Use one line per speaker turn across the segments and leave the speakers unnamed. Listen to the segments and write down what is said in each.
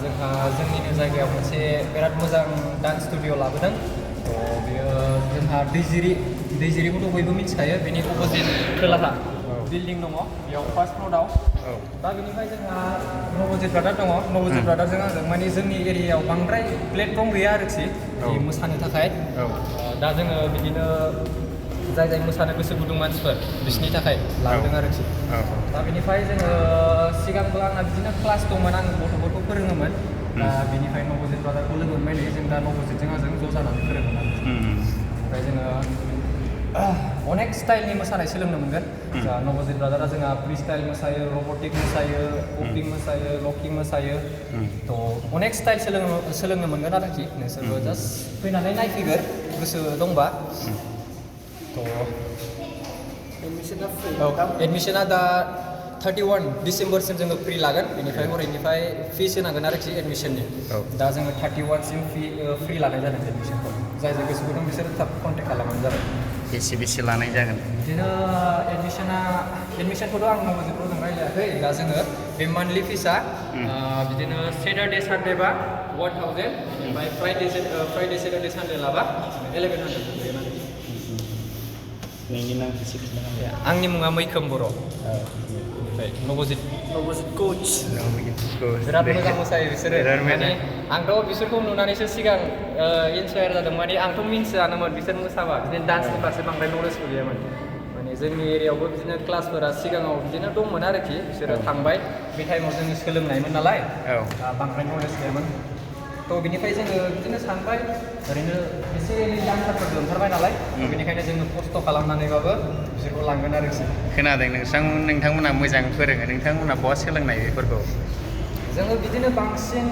जोंहा जोंनिनो जायगायाव मोनसे बिराद मोजां डान्स स्टुडिअ लाबोदों। बेयो जोंहा दैजिरिखौथ' बयबो मिथिखायो, बेनि अपोजिट खोलाहा बिल्डिं दङ, बेयाव फार्स्ट फ्ल'राव। दा बेनिफ्राय जोंहा नवजित ब्रादार दङ। नवजित ब्रादारजों आंजों माने जोंनि एरियायाव बांद्राय प्लेटफर्म गैया आरोखि मोसानो थाखाय। दा जोङो बिदिनो जाय मोसानो गोसो गुदुं मानसिफोर बिसोरनि थाखाय लाबोदों आरोखि। दा बेनिफ्राय जोङो सिगांबो आंना बिदिनो क्लास दंमोन, आं गथ'फोरखौ फोरोङोमोन। दा बेनिफ्राय नवजित ब्रादारखौ लोगो मोनबाय नै जों दा नवजितजों आंजों ज' जानानै फोरोङोमोन आरो। ओमफ्राय जोङो अनेक स्टाइलनि मोसानाय सोलोंनो मोनगोन। जा नवजित ब्रादारा जोंहा फ्रि स्टाइल मोसायो, रबटिक मोसायो, पपिं मोसायो, लकिं मोसायो। थ' अनेक स्टाइल सोलोंनो मोनगोन आरोखि। नोंसोरबो जास्ट फैनानै नायफैगोर गोसो दंबा। एडमिशना दा 31 डिसेम्बरसिम जोङो फ्रि लागोन, बेनिफ्राय हरैनिफ्राय फिस होनांगोन आरोखि एडमिशननि। दा जोङो 31सिम फ्रि लानाय जादों एडमिशनखौ। जाय गोसो गुदुं बिसोर थाब कन्टेक्ट खालामबानो जाबाय।
बेसे लानाय जागोन? बिदिनो
एडमिशनखौथ' आं नवजितजों रायज्लायाखै। दा जोङो बे मान्थलि फिसआ बिदिनो सेटारडे सानडे बा 1000, ओमफ्राय फ्राइडे सेटारडे सानडे लाबा 1100 गोलैगोन आरो।
नोंनि नामखौ एसे खिन्थानो हागोन?
आंनि मुङा मैखोम बर'। नवजित कच। बिराद मोजां मोसायो बिसोरो। माने आंथ' बिसोरखौ नुनानैसो सिगां इन्सपायार जादों। माने आंथ' मिन्थियानोमोन बिसोर मोसाबा बिदिनो डान्सनि फारसे बांद्राय नलेजबो गैयामोन। माने जोंनि एरियायावबो बिदिनो क्लासफोरा सिगाङाव बिदिनो दंमोन आरोखि। बिसोरो थांबाय, बे टाइमाव जोङो सोलोंनायमोन नालाय बांद्राय नलेज गैयामोन। थ' बिनिफ्राय जोङो बिदिनो सानबाय, ओरैनो एसे एनै डान्सारफोर ओंखारबाय नालाय, बेनिखायनो जोङो खस्थ' खालामनानैबाबो बिसोरखौ लांगोन आरोखि।
खोनादों नोंथांमोना मोजां फोरोङो, नोंथांमोना बहा सोलोंनाय बेफोरखौ?
जोङो बिदिनो बांसिन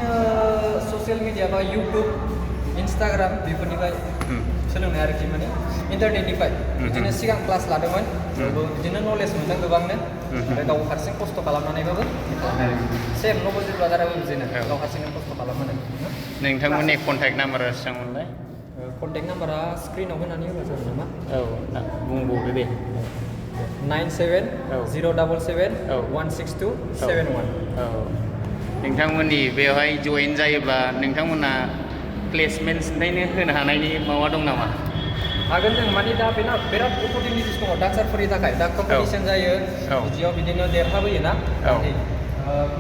ससियेल मिडिया बा इउटुब, इन्सटाग्राम बेफोरनिफ्राय सोलोंनाय आरोखि। माने इन्टारनेटनिफ्राय बिदिनो सिगां क्लास लादोंमोन, बेयावबो बिदिनो नलेज मोनदों गोबांनो। ओमफ्राय गाव हारसिं खस्थ' खालामनानैबाबो सेम नवजित ब्रादाराबो बिदिनो गाव हारसिंनो खस्थ' खालामनानै।
नोंथांमोननि कन्टेक्ट नाम्बारा बेसेबांमोनलाय?
कन्टेक्ट नाम्बारा स्क्रिनाव होनानै होबा जागोन नामा?
बुंबावदो दे।
9707716271।
नोंथांमोननि बेवहाय जयेन जायोब्ला नोंथांमोना प्लेसमेन्ट होनो हानायनि माबा दं नामा?
हागोन जों, माने दा बेना बिराद अपरचुनिटिस दङ डान्सारफोरनि थाखाय। दा कम्पिटिसन जायो, बिदियाव बिदिनो देरहाबोयोना।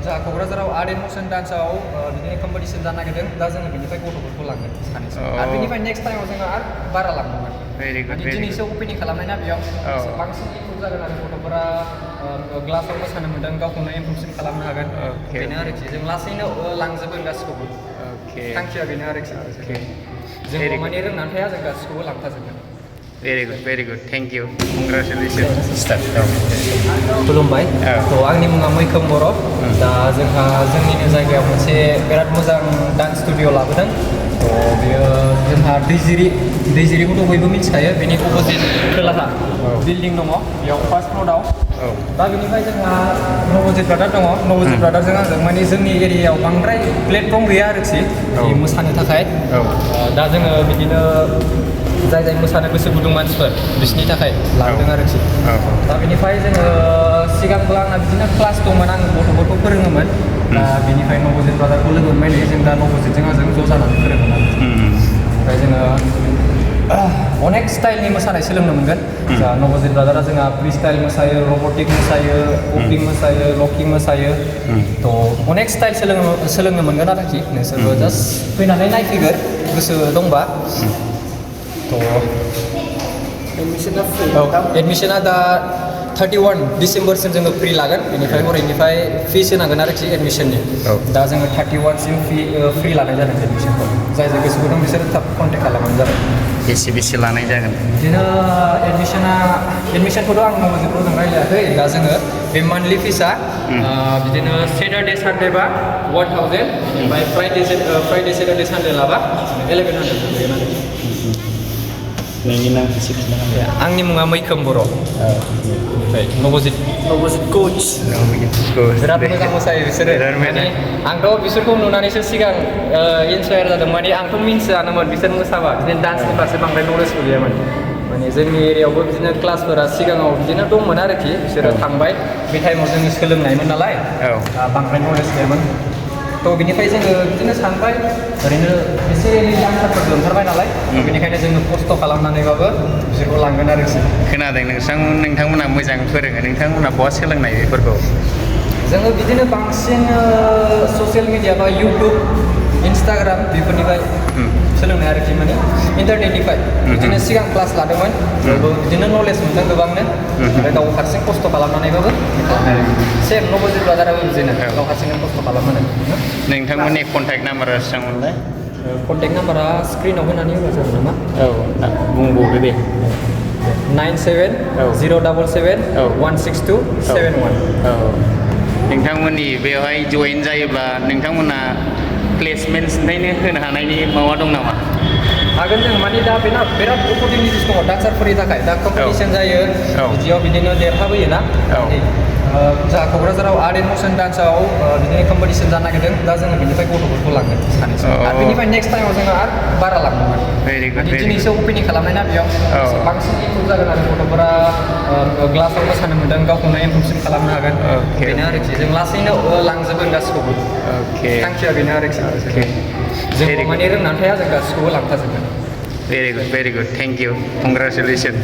जोंहा क'क्राझाराव आर्ट एन्ड मसन डान्सआव बिदिनो कम्पिटिसन जानो नागिरदों। दा जोङो बिनिफ्राय गथ'फोरखौ लांगोन सानैसो, आरो बिनिफ्राय नेक्स्ट टाइमाव जोङो आरो बारा लांबावगोन। दिनैसो अपेनिं खालामनाय ना, बेयाव बांसिन इमप्रुभ जागोन आरो गथ'फोरा ग्लासाव मोसानो मोनदों, गावखौनो इमप्रुभसिन खालामनो हागोन। बेनो आरोखि, जों लासैनो लांजोबगोन गासिखौबो। थांखिया बेनो आरोखि। जों माने रोंनानै थाया, जों गासिखौबो लांखाजोबगोन।
Very good thank you, congratulation.
खुलुमबाय। आंनि मुङा मैखोम बर'। दा जोंहा जोंनिनो जायगायाव मोनसे बिराद मोजां डान्स स्टुडिअ लाबोदों। बेयो जोंहा दैजिरिखौथ' बयबो मिथिखायो, बेनि अपोजिट खोलाहा बिल्डिं दङ, बेयाव फार्स्ट फ्ल'राव। दा बेनिफ्राय जोंहा नवजित ब्रादार दङ। नवजित ब्रादारजों आंजों माने जोंनि एरियायाव बांद्राय प्लेटफर्म गैया आरोखि मोसानो थाखाय। दा जोङो बिदिनो जाय मोसानो गोसो गुदुं मानसिफोर बिसोरनि थाखाय लाबोदों आरोखि। दा बेनिफ्राय जोङो सिगांबो आंना बिदिनो क्लास दंमोन, आं गथ'फोरखौ फोरोङोमोन। दा बेनिफ्राय नवजित ब्रादारखौ लोगो मोनबाय नै जों दा नवजितजों आंजों ज' जानानै फोरोङोमोन आरो। ओमफ्राय जोङो अनेक स्टाइलनि मोसानाय सोलोंनो मोनगोन। जा नवजित ब्रादारा जोंहा फ्रि स्टाइल मोसायो, रबटिक मोसायो, पपिं मोसायो, लकिं मोसायो। थ' अनेक स्टाइल सोलोंनो मोनगोन आरोखि। नोंसोरबो जास्ट फैनानै नायफैगोर गोसो दंबा। एडमिशना दा 31 डिसेम्बरसिम जोङो फ्रि लागोन, बेनिफ्राय हरैनिफ्राय फिस होनांगोन आरोखि एडमिशननि। दा जोङो 31सिम फ्रि लानाय जादों एडमिशनखौ। जाय गोसो गुदुं बिसोर थाब कन्टेक्ट खालामबानो जाबाय।
बेसे लानाय जागोन? बिदिनो
एडमिशनखौथ' आं नवजितजों रायज्लायाखै। दा जोङो बे मान्थलि फिसआ बिदिनो सेटारडे सानडे बा 1000, ओमफ्राय फ्राइडे सेटारडे सानडे लाबा 1100 गोलैगोन आरो।
नोंनि नामखौ एसे खिन्थानो हागोन?
आंनि मुङा मैखोम बर'। नवजित कच। बिराद मोजां मोसायो बिसोरो। माने आंथ' बिसोरखौ नुनानैसो सिगां इन्सपायार जादों। माने आंथ' मिन्थियानोमोन बिसोर मोसाबा बिदिनो डान्सनि फारसे बांद्राय नलेजबो गैयामोन। माने जोंनि एरियायावबो बिदिनो क्लासफोरा सिगाङाव बिदिनो दंमोन आरोखि। बिसोरो थांबाय, बे टाइमाव जोङो सोलोंनायमोन नालाय बांद्राय नलेज गैयामोन। थ' बिनिफ्राय जोङो बिदिनो सानबाय ओरैनो एसे एनै डान्सारफोर ओंखारबाय नालाय बेनिखायनो जोङो खस्थ' खालामनानैबाबो बिसोरखौ लांगोन आरोखि
खोनादों नोंथांमोना मोजां फोरोङो नोंथांमोना बहा सोलोंनाय बेफोरखौ
जोङो बिदिनो बांसिन ससियेल मिडिया बा इउटुब इन्सटाग्राम बेफोरनिफ्राय सोलोंनाय आरोखि माने इन्टारनेटनिफ्राय बिदिनो सिगां क्लास लादोंमोन बिदिनो नलेज मोनदों गोबांनो ओमफ्राय गाव हारसिं खस्थ' खालामनानैबाबो सेम नबजित ब्रादाराबो बिदिनो गाव हारसिंनो खस्थ' खालामनानै
नोंथांमोननि कन्टेक्ट नाम्बारा बेसेबांमोनलाय
कन्टेक्ट नाम्बारा स्क्रिनाव होनानै होबा जागोन नामा
बुंबावदो दे
9707716271
नोंथांमोननि बेवहाय जइन जायोब्ला नोंथांमोना प्लेसमेन्ट सिन्थायनो होनो हानायनि माबा दं नामा
हागोन जों माने दा बेना बिराद अपरचुनिटिस दङ डान्सारफोरनि थाखाय दा कम्पिटिसन जायो बिदियाव बिदिनो देरहाबोयोना जोंहा क'क्राझाराव आर्ट एन्ड मसन डान्सआव बिदिनो कम्पिटिसन जानो नागिरदों दा जोङो बिनिफ्राय गथ'फोरखौ लांगोन सानैसो आरो बिनिफ्राय नेक्स्ट टाइमाव जोङो आरो बारा लांगोन
भेरि गुड
दिनैसो अपेनिं खालामनाय ना बेयाव बांसिन इम्प्रुभ जागोन आरो गथ'फोरा ग्लासाव मोसानो मोनदों गावखौनो इम्प्रुभसिन खालामनो हागोन बेनो आरोखि जों लासैनो लांजोबगोन गासिखौबो थांखिया बेनो आरोखि जों माने रोंनानै थाया जों गासिखौबो लांफाजोबगोन
very good thank you congratulation